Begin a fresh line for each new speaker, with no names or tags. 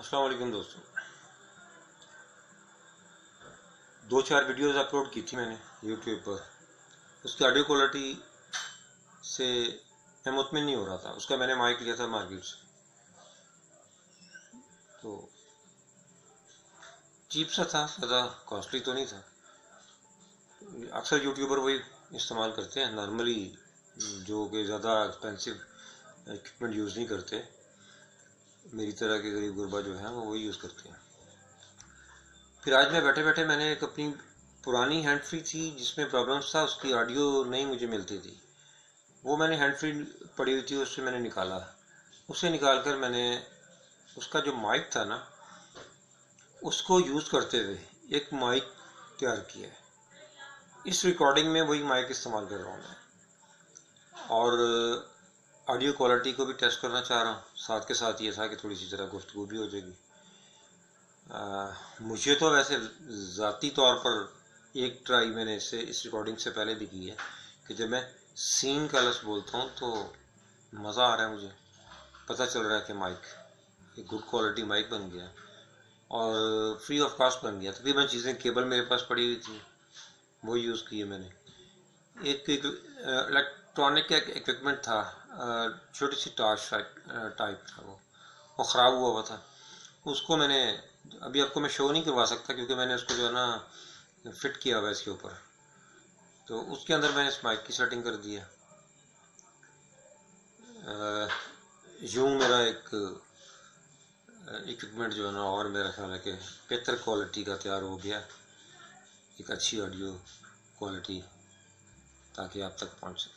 अस्सलाम वालेकुम दोस्तों। 2-4 वीडियोस अपलोड की थी मैंने यूट्यूब पर। उसकी ऑडियो क्वालिटी से मैं मुतमिन नहीं हो रहा था। उसका मैंने माइक लिया था मार्केट से, तो चीप सा था, ज़्यादा कॉस्टली तो नहीं था। अक्सर यूट्यूबर वही इस्तेमाल करते हैं नॉर्मली, जो कि ज़्यादा एक्सपेंसिव इक्विपमेंट यूज़ नहीं करते। मेरी तरह के गरीब गुरबा जो है वो वही यूज़ करते हैं। फिर आज मैं बैठे बैठे मैंने एक अपनी पुरानी हैंड फ्री थी जिसमें प्रॉब्लम्स था, उसकी ऑडियो नहीं मुझे मिलती थी। वो मैंने हैंड फ्री पड़ी हुई थी, उससे मैंने निकाला। उससे निकाल कर मैंने उसका जो माइक था ना, उसको यूज़ करते हुए एक माइक तैयार किया है। इस रिकॉर्डिंग में वही माइक इस्तेमाल कर रहा हूँ मैं, और ऑडियो क्वालिटी को भी टेस्ट करना चाह रहा हूँ। साथ के साथ ये था कि थोड़ी सी तरह गुफ्तगू भी हो जाएगी। मुझे तो वैसे ज़ाती तौर पर एक ट्राई मैंने इस रिकॉर्डिंग से पहले भी की है कि जब मैं सीन का लफ्ज़ बोलता हूँ तो मज़ा आ रहा है, मुझे पता चल रहा है कि माइक एक गुड क्वालिटी माइक बन गया और फ्री ऑफ कॉस्ट बन गया। तकरीबन चीज़ें केबल मेरे पास पड़ी हुई थी, वो यूज़ की है मैंने। एक इलेक्ट्रॉनिक एक इक्विपमेंट था, छोटी सी टॉर्च टाइप था, वो ख़राब हुआ था। उसको मैंने अभी आपको मैं शो नहीं करवा सकता क्योंकि मैंने उसको जो है ना फिट किया हुआ है इसके ऊपर। तो उसके अंदर मैंने इस माइक की सेटिंग कर दी है। यूँ मेरा एक इक्विपमेंट जो है ना, और मेरा ख्याल है कि बेहतर क्वालिटी का तैयार हो गया, एक अच्छी ऑडियो क्वालिटी, ताकि आप तक पहुंच सके।